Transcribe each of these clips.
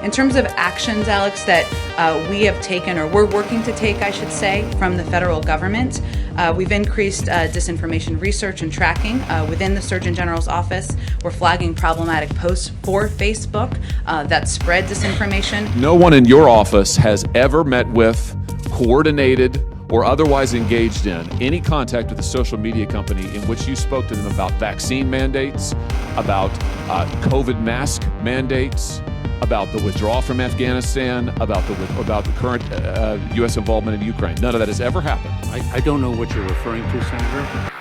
In terms of actions, Alex, that we have taken, or we're working to take, I should say, from the federal government, we've increased disinformation research and tracking within the Surgeon General's office. We're flagging problematic posts for Facebook that spread disinformation. No one in your office has ever met with, coordinated, or otherwise engaged in any contact with a social media company in which you spoke to them about vaccine mandates, about COVID mask mandates, about the withdrawal from Afghanistan, about the current U.S. involvement in Ukraine. None of that has ever happened. I don't know what you're referring to, Senator.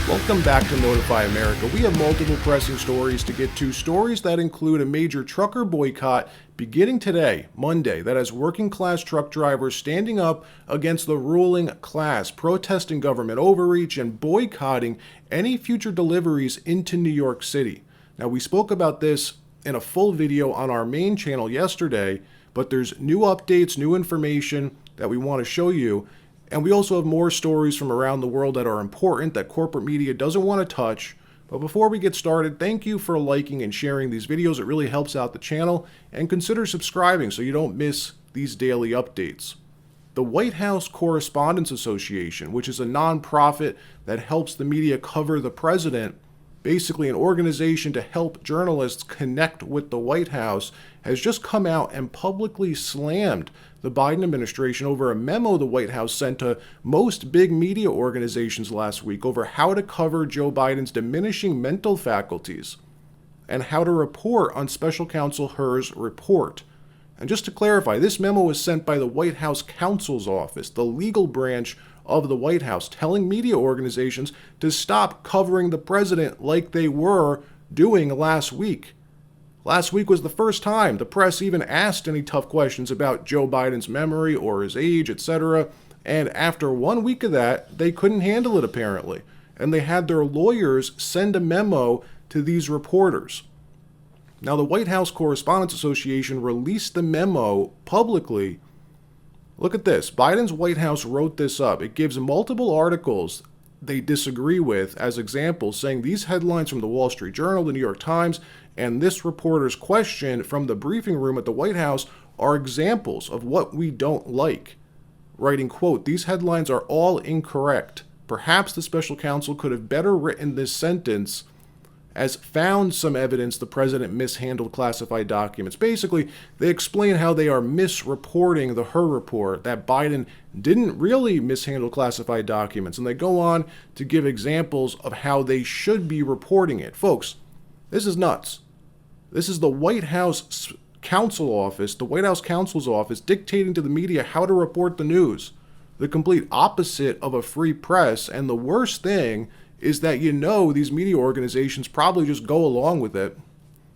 Welcome back to Notify America. We have multiple pressing stories to get to. Stories that include a major trucker boycott beginning today, Monday, that has working class truck drivers standing up against the ruling class, protesting government overreach and boycotting any future deliveries into New York City. Now, we spoke about this in a full video on our main channel yesterday, but there's new updates, new information that we want to show you. And we also have more stories from around the world that are important that corporate media doesn't want to touch. But before we get started, thank you for liking and sharing these videos. It really helps out the channel. And consider subscribing so you don't miss these daily updates. The White House Correspondents Association, which is a nonprofit that helps the media cover the president, basically an organization to help journalists connect with the White House, has just come out and publicly slammed the Biden administration over a memo the White House sent to most big media organizations last week over how to cover Joe Biden's diminishing mental faculties and how to report on Special Counsel Hur's report. And just to clarify, this memo was sent by the White House counsel's office, the legal branch of the White House, telling media organizations to stop covering the president like they were doing last week. Last week was the first time the press even asked any tough questions about Joe Biden's memory or his age, etc. And after 1 week of that, they couldn't handle it apparently. And they had their lawyers send a memo to these reporters. Now, the White House Correspondents Association released the memo publicly. Look at this. Biden's White House wrote this up. It gives multiple articles they disagree with as examples, saying these headlines from the Wall Street Journal, the New York Times, and this reporter's question from the briefing room at the White House are examples of what we don't like. Writing, quote, "These headlines are all incorrect. Perhaps the special counsel could have better written this sentence as found some evidence the president mishandled classified documents." Basically, they explain how they are misreporting the Hur report, that Biden didn't really mishandle classified documents. And they go on to give examples of how they should be reporting it. Folks, this is nuts. This is the White House counsel office, the White House counsel's office, dictating to the media how to report the news. The complete opposite of a free press. And the worst thing is that these media organizations probably just go along with it.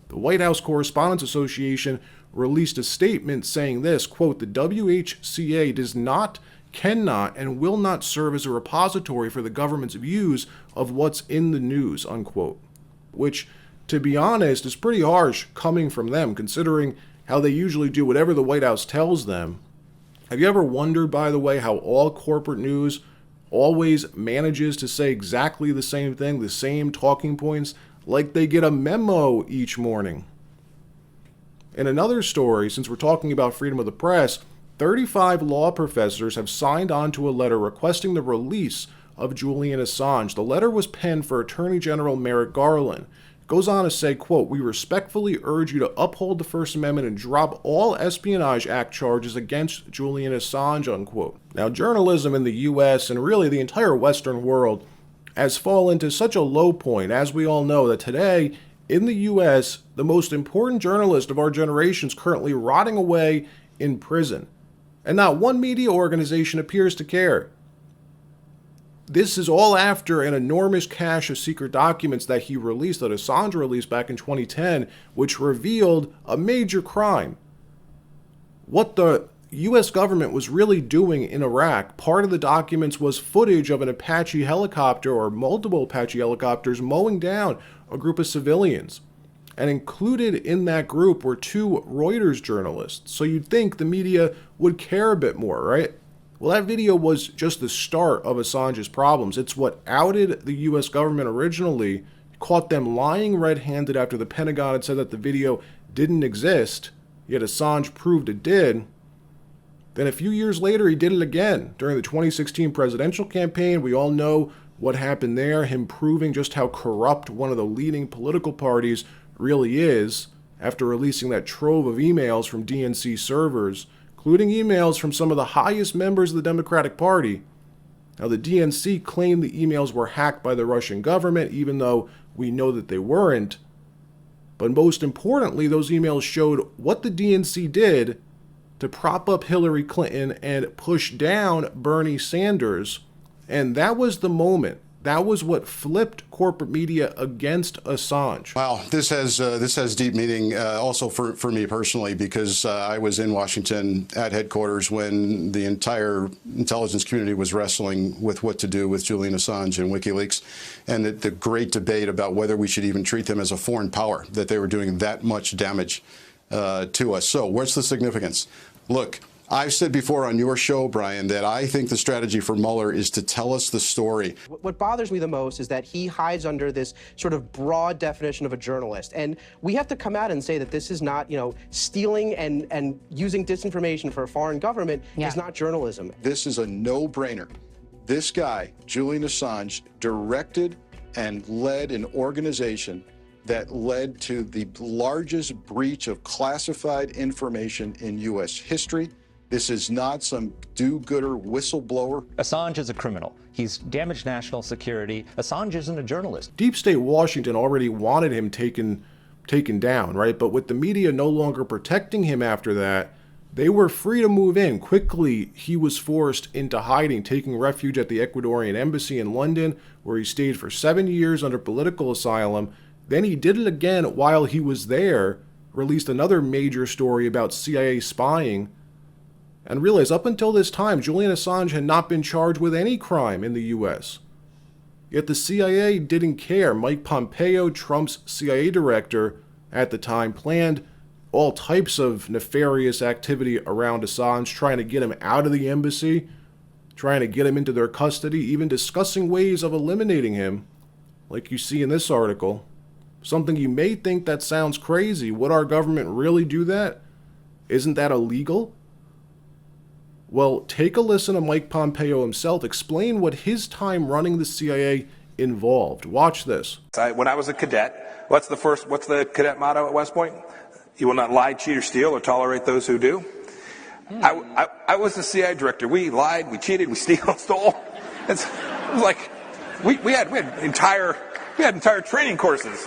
The White House Correspondents Association released a statement saying this, quote, "The WHCA does not, cannot, and will not serve as a repository for the government's views of what's in the news," unquote. Which, to be honest, is pretty harsh coming from them, considering how they usually do whatever the White House tells them. Have you ever wondered, by the way, how all corporate news always manages to say exactly the same thing, the same talking points, like they get a memo each morning? In another story, since we're talking about freedom of the press, 35 law professors have signed on to a letter requesting the release of Julian Assange. The letter was penned for Attorney General Merrick Garland. It goes on to say, quote, "We respectfully urge you to uphold the First Amendment and drop all Espionage Act charges against Julian Assange," unquote. Now, journalism in the U.S. and really the entire Western world has fallen to such a low point, as we all know, that today in the U.S., the most important journalist of our generation is currently rotting away in prison. And not one media organization appears to care. This is all after an enormous cache of secret documents that he released, that Assange released back in 2010, which revealed a major crime. What the U.S. government was really doing in Iraq, part of the documents was footage of an Apache helicopter or multiple Apache helicopters mowing down a group of civilians. And included in that group were 2 Reuters journalists. So you'd think the media would care a bit more, right? Well, that video was just the start of Assange's problems. It's what outed the U.S. government originally, caught them lying red-handed after the Pentagon had said that the video didn't exist, yet Assange proved it did. Then a few years later, he did it again. During the 2016 presidential campaign, we all know what happened there, him proving just how corrupt one of the leading political parties really is after releasing that trove of emails from DNC servers, including emails from some of the highest members of the Democratic Party. Now, the DNC claimed the emails were hacked by the Russian government, even though we know that they weren't. But most importantly, those emails showed what the DNC did to prop up Hillary Clinton and push down Bernie Sanders. And that was the moment. That was what flipped corporate media against Assange. Wow, this has deep meaning also for me personally, because I was in Washington at headquarters when the entire intelligence community was wrestling with what to do with Julian Assange and WikiLeaks, and the great debate about whether we should even treat them as a foreign power, that they were doing that much damage to us. So what's the significance? Look, I've said before on your show, Brian, that I think the strategy for Mueller is to tell us the story. What bothers me the most is that he hides under this sort of broad definition of a journalist. And we have to come out and say that this is not, stealing and using disinformation for a foreign government is not journalism. This is a no-brainer. This guy, Julian Assange, directed and led an organization that led to the largest breach of classified information in U.S. history. This is not some do-gooder whistleblower. Assange is a criminal. He's damaged national security. Assange isn't a journalist. Deep State Washington already wanted him taken down, right? But with the media no longer protecting him after that, they were free to move in. Quickly, he was forced into hiding, taking refuge at the Ecuadorian embassy in London, where he stayed for 7 years under political asylum. Then he did it again while he was there, released another major story about CIA spying, and realized up until this time, Julian Assange had not been charged with any crime in the U.S. Yet the CIA didn't care. Mike Pompeo, Trump's CIA director at the time, planned all types of nefarious activity around Assange, trying to get him out of the embassy, trying to get him into their custody, even discussing ways of eliminating him, like you see in this article. Something you may think that sounds crazy. Would our government really do that? Isn't that illegal? Well, take a listen to Mike Pompeo himself explain what his time running the CIA involved. Watch this. When I was a cadet, what's the cadet motto at West Point? You will not lie, cheat, or steal, or tolerate those who do. I was the CIA director. We lied, we cheated, we stole. It was like we had entire training courses.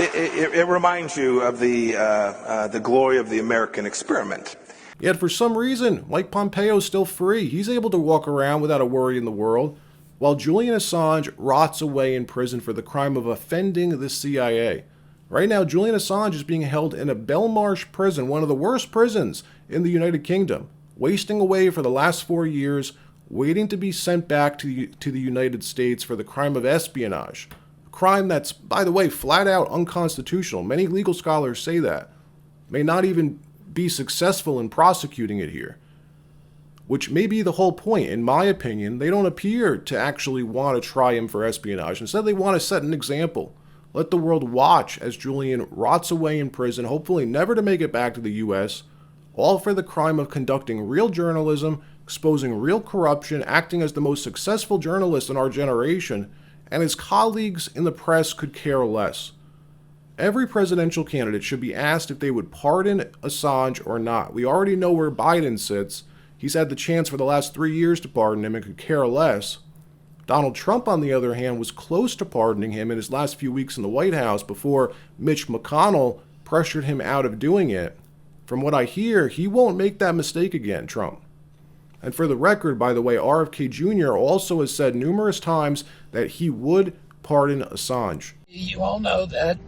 It reminds you of the glory of the American experiment. Yet for some reason, Mike Pompeo is still free. He's able to walk around without a worry in the world, while Julian Assange rots away in prison for the crime of offending the CIA. Right now, Julian Assange is being held in a Belmarsh prison, one of the worst prisons in the United Kingdom, wasting away for the last 4 years, waiting to be sent back to the United States for the crime of espionage. A crime that's, by the way, flat out unconstitutional. Many legal scholars say that. May not even be successful in prosecuting it here. Which may be the whole point. In my opinion, they don't appear to actually want to try him for espionage. Instead, they want to set an example. Let the world watch as Julian rots away in prison, hopefully never to make it back to the U.S., all for the crime of conducting real journalism, exposing real corruption, acting as the most successful journalist in our generation, and his colleagues in the press could care less. Every presidential candidate should be asked if they would pardon Assange or not. We already know where Biden sits. He's had the chance for the last 3 years to pardon him and could care less. Donald Trump, on the other hand, was close to pardoning him in his last few weeks in the White House before Mitch McConnell pressured him out of doing it. From what I hear, he won't make that mistake again, Trump. And for the record, by the way, RFK Jr. also has said numerous times that he would pardon Assange. You all know that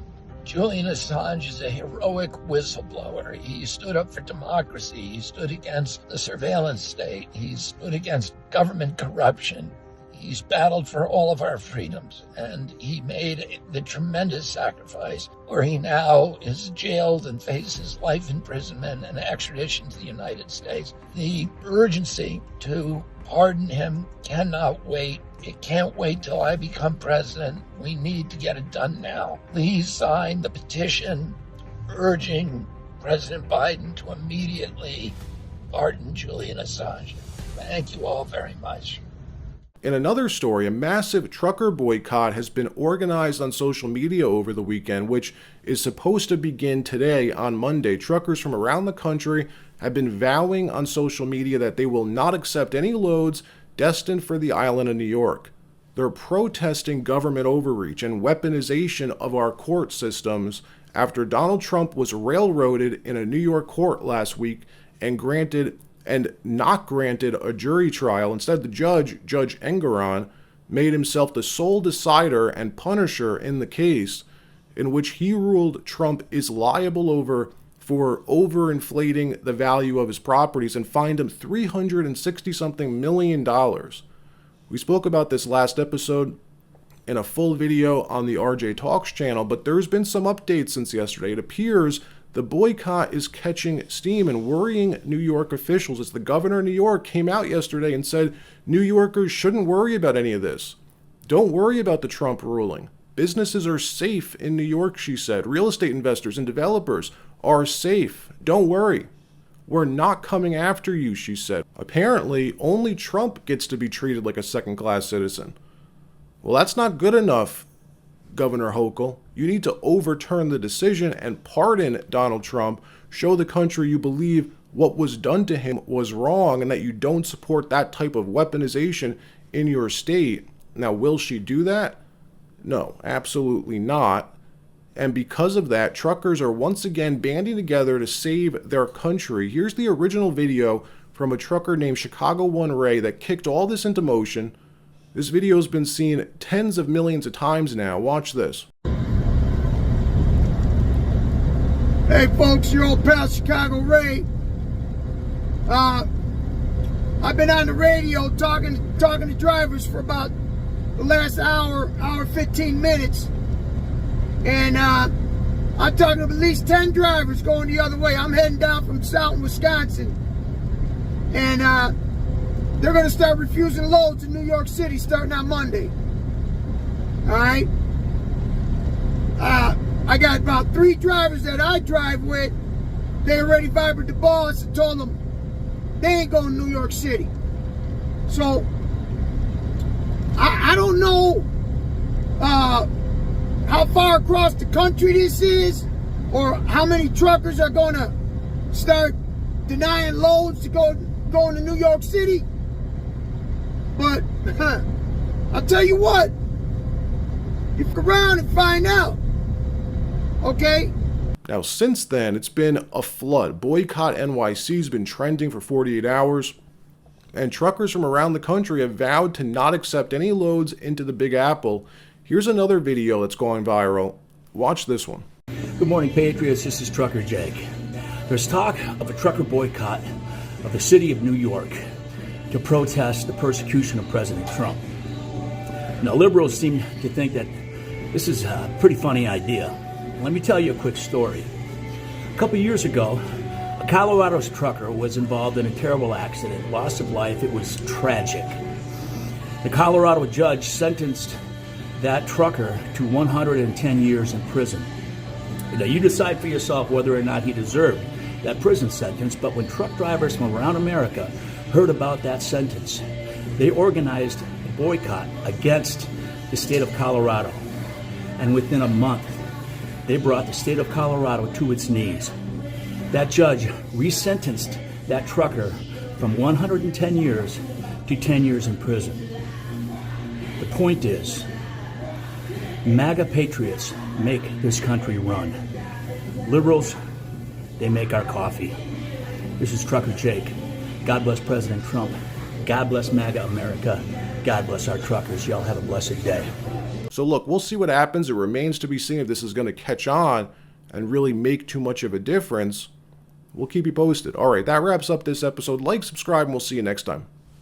Julian Assange is a heroic whistleblower. He stood up for democracy. He stood against the surveillance state. He stood against government corruption. He's battled for all of our freedoms, and he made the tremendous sacrifice where he now is jailed and faces life imprisonment and extradition to the United States. The urgency to pardon him cannot wait. It can't wait till I become president. We need to get it done now. Please sign the petition urging President Biden to immediately pardon Julian Assange. Thank you all very much. In another story, a massive trucker boycott has been organized on social media over the weekend, which is supposed to begin today on Monday. Truckers from around the country have been vowing on social media that they will not accept any loads destined for the island of New York. They're protesting government overreach and weaponization of our court systems after Donald Trump was railroaded in a New York court last week and not granted a jury trial. Instead, the Judge Engoron, made himself the sole decider and punisher in the case, in which he ruled Trump is liable for overinflating the value of his properties and fined him $360-something million. We spoke about this last episode in a full video on the RJ Talks channel, but there's been some updates since yesterday. It appears the boycott is catching steam and worrying New York officials, as the governor of New York came out yesterday and said New Yorkers shouldn't worry about any of this. Don't worry about the Trump ruling. Businesses are safe in New York, she said. Real estate investors and developers are safe. Don't worry. We're not coming after you, she said. Apparently, only Trump gets to be treated like a second-class citizen. Well, that's not good enough, Governor Hochul. You need to overturn the decision and pardon Donald Trump. Show the country you believe what was done to him was wrong and that you don't support that type of weaponization in your state. Now, will she do that? No, absolutely not. And because of that, truckers are once again banding together to save their country. Here's the original video from a trucker named Chicago One Ray that kicked all this into motion. This video has been seen tens of millions of times now. Watch this. Hey folks, your old pal Chicago Ray. I've been on the radio talking to drivers for about the last hour 15 minutes. And I'm talking to at least 10 drivers going the other way. I'm heading down from Southern Wisconsin. And they're going to start refusing loads in New York City starting on Monday. All right? I got about 3 drivers that I drive with. They already vibrated the boss and told them they ain't going to New York City. So, I don't know how far across the country this is, or how many truckers are going to start denying loads to going to New York City. But I'll tell you what, you look around and find out. Okay? Now, since then, it's been a flood. Boycott NYC has been trending for 48 hours, and truckers from around the country have vowed to not accept any loads into the Big Apple. Here's another video that's going viral. Watch this one. Good morning, Patriots. This is Trucker Jake. There's talk of a trucker boycott of the city of New York to protest the persecution of President Trump. Now, liberals seem to think that this is a pretty funny idea. Let me tell you a quick story. A couple years ago, a Colorado trucker was involved in a terrible accident, loss of life. It was tragic. The Colorado judge sentenced that trucker to 110 years in prison. Now, you decide for yourself whether or not he deserved that prison sentence, but when truck drivers from around America heard about that sentence, they organized a boycott against the state of Colorado. And within a month, they brought the state of Colorado to its knees. That judge resentenced that trucker from 110 years to 10 years in prison. The point is, MAGA patriots make this country run. Liberals, they make our coffee. This is Trucker Jake. God bless President Trump. God bless MAGA America. God bless our truckers. Y'all have a blessed day. So look, we'll see what happens. It remains to be seen if this is going to catch on and really make too much of a difference. We'll keep you posted. All right, that wraps up this episode. Like, subscribe, and we'll see you next time.